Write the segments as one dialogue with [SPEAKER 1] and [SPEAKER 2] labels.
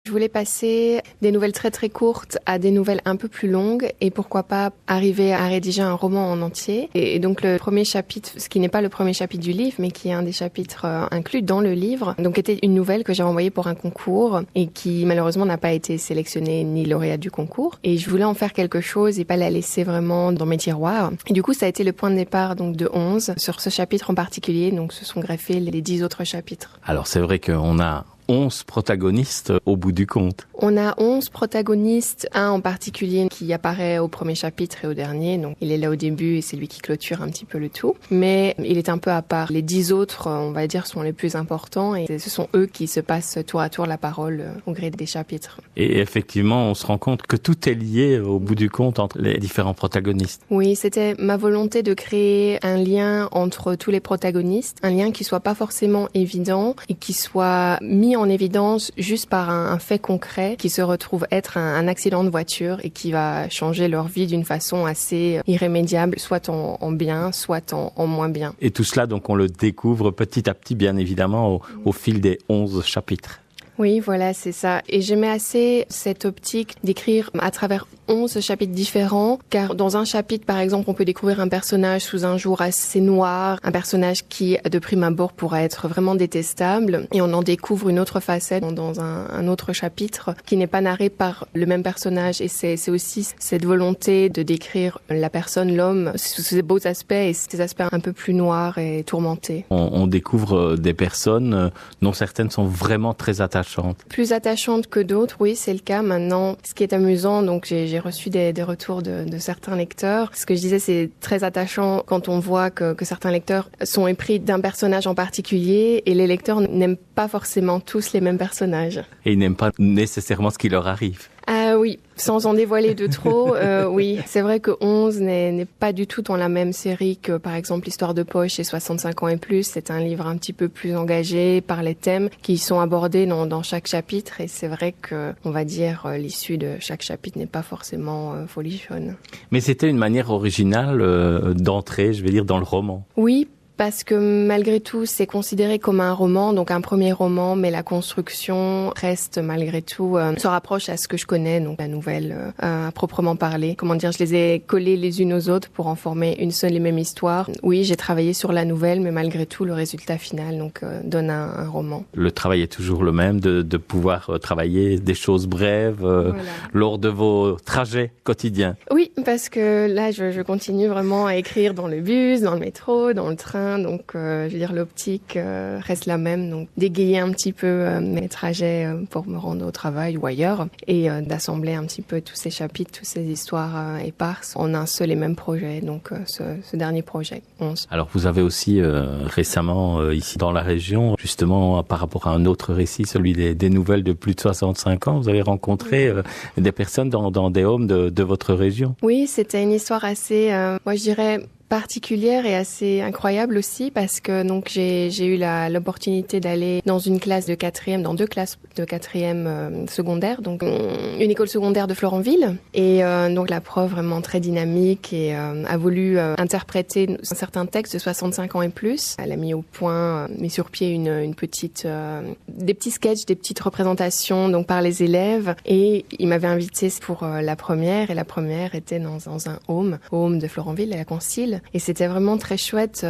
[SPEAKER 1] Je voulais passer des nouvelles très très courtes à des nouvelles un peu plus longues et pourquoi pas arriver à rédiger un roman en entier. Et donc le premier chapitre, ce qui n'est pas le premier chapitre du livre, mais qui est un des chapitres inclus dans le livre, donc était une nouvelle que j'avais envoyée pour un concours et qui malheureusement n'a pas été sélectionnée ni lauréate du concours. Et je voulais en faire quelque chose et pas la laisser vraiment dans mes tiroirs. Et du coup, ça a été le point de départ donc de 11 sur ce chapitre en particulier. Donc se sont greffés les 10 autres chapitres.
[SPEAKER 2] Alors c'est vrai qu'on a 11 protagonistes au bout du compte.
[SPEAKER 1] On a 11 protagonistes, un en particulier qui apparaît au premier chapitre et au dernier. Donc, il est là au début et c'est lui qui clôture un petit peu le tout. Mais il est un peu à part. Les 10 autres, on va dire, sont les plus importants et ce sont eux qui se passent tour à tour la parole au gré des chapitres.
[SPEAKER 2] Et effectivement, on se rend compte que tout est lié au bout du compte entre les différents protagonistes.
[SPEAKER 1] Oui, c'était ma volonté de créer un lien entre tous les protagonistes. Un lien qui soit pas forcément évident et qui soit mis en évidence juste par un fait concret qui se retrouve être un accident de voiture et qui va changer leur vie d'une façon assez irrémédiable, soit en bien, soit en moins bien.
[SPEAKER 2] Et tout cela, donc, on le découvre petit à petit, bien évidemment, au fil des 11 chapitres.
[SPEAKER 1] Oui, voilà, c'est ça. Et j'aimais assez cette optique d'écrire à travers 11 chapitres différents, car dans un chapitre, par exemple, on peut découvrir un personnage sous un jour assez noir, un personnage qui, de prime abord, pourrait être vraiment détestable, et on en découvre une autre facette dans un autre chapitre qui n'est pas narré par le même personnage, et c'est aussi cette volonté de décrire la personne, l'homme, sous ses beaux aspects et ses aspects un peu plus noirs et tourmentés.
[SPEAKER 2] On découvre des personnes dont certaines sont vraiment très attachantes.
[SPEAKER 1] Plus attachantes que d'autres, oui, c'est le cas. Maintenant, ce qui est amusant, donc j'ai reçu des retours de certains lecteurs. Ce que je disais, c'est très attachant quand on voit que certains lecteurs sont épris d'un personnage en particulier et les lecteurs n'aiment pas forcément tous les mêmes personnages.
[SPEAKER 2] Et ils n'aiment pas nécessairement ce qui leur arrive.
[SPEAKER 1] Ah oui, sans en dévoiler de trop, oui. C'est vrai que 11 n'est pas du tout dans la même série que, par exemple, l'histoire de poche et 65 ans et plus. C'est un livre un petit peu plus engagé par les thèmes qui sont abordés dans chaque chapitre. Et c'est vrai que, on va dire, l'issue de chaque chapitre n'est pas forcément folichonne.
[SPEAKER 2] Mais c'était une manière originale d'entrer, je vais dire, dans le roman.
[SPEAKER 1] Oui. Parce que malgré tout, c'est considéré comme un roman, donc un premier roman, mais la construction reste malgré tout, se rapproche à ce que je connais, donc la nouvelle à proprement parler. Comment dire, je les ai collées les unes aux autres pour en former une seule et même histoire. Oui, j'ai travaillé sur la nouvelle, mais malgré tout, le résultat final donc donne un roman.
[SPEAKER 2] Le travail est toujours le même, de pouvoir travailler des choses brèves voilà. Lors de vos trajets quotidiens.
[SPEAKER 1] Oui, parce que là, je continue vraiment à écrire dans le bus, dans le métro, dans le train. Donc, je veux dire, l'optique reste la même. Donc, d'égayer un petit peu mes trajets pour me rendre au travail ou ailleurs et d'assembler un petit peu tous ces chapitres, toutes ces histoires éparses en un seul et même projet. Donc, ce dernier projet, 11.
[SPEAKER 2] Alors, vous avez aussi récemment, ici dans la région, justement, par rapport à un autre récit, celui des nouvelles de plus de 65 ans, vous avez rencontré des personnes dans des homes de votre région.
[SPEAKER 1] Oui, c'était une histoire assez, moi je dirais, particulière et assez incroyable aussi parce que donc j'ai eu l'opportunité d'aller dans une classe de quatrième, dans 2 classes de quatrième secondaire, donc une école secondaire de Florenville et donc la prof vraiment très dynamique et a voulu interpréter un certain texte de 65 ans et plus. Elle a mis au point, mis sur pied une petite, des petits sketchs, des petites représentations donc par les élèves et il m'avait invité pour la première et la première était dans un home de Florenville à la Concile. Et c'était vraiment très chouette,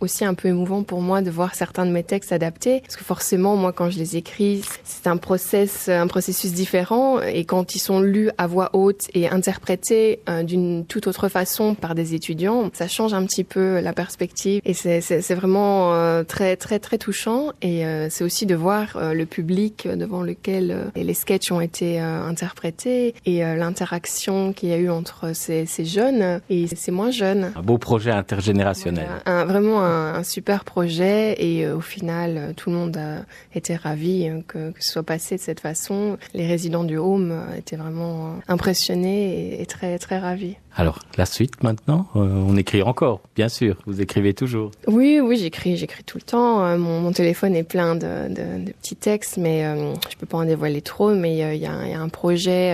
[SPEAKER 1] aussi un peu émouvant pour moi de voir certains de mes textes adaptés. Parce que forcément, moi, quand je les écris, c'est un processus différent. Et quand ils sont lus à voix haute et interprétés d'une toute autre façon par des étudiants, ça change un petit peu la perspective. Et c'est vraiment très, très, très touchant. Et c'est aussi de voir le public devant lequel les sketchs ont été interprétés et l'interaction qu'il y a eu entre ces jeunes et ces moins jeunes.
[SPEAKER 2] Un beau projet intergénérationnel.
[SPEAKER 1] Voilà, vraiment un super projet et au final, tout le monde a été ravi que ce soit passé de cette façon. Les résidents du home étaient vraiment impressionnés et très, très ravis.
[SPEAKER 2] Alors, la suite maintenant, on écrit encore, bien sûr, vous écrivez toujours.
[SPEAKER 1] Oui, j'écris tout le temps. Mon téléphone est plein de petits textes, mais je peux pas en dévoiler trop, mais il y a un projet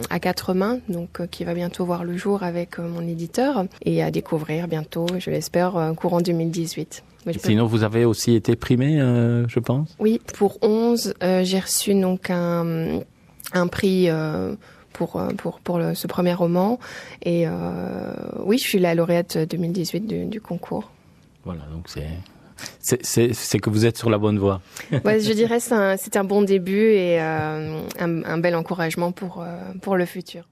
[SPEAKER 1] à 4 mains, donc qui va bientôt voir le jour avec mon éditeur et à découvrir bientôt, je l'espère, courant 2018.
[SPEAKER 2] Sinon, vous avez aussi été primé, je pense.
[SPEAKER 1] Oui, pour 11, j'ai reçu donc un prix ce premier roman. Et oui, je suis la lauréate 2018 du concours.
[SPEAKER 2] Voilà, donc c'est que vous êtes sur la bonne voie.
[SPEAKER 1] Ouais, je dirais que c'est un bon début et un bel encouragement pour le futur.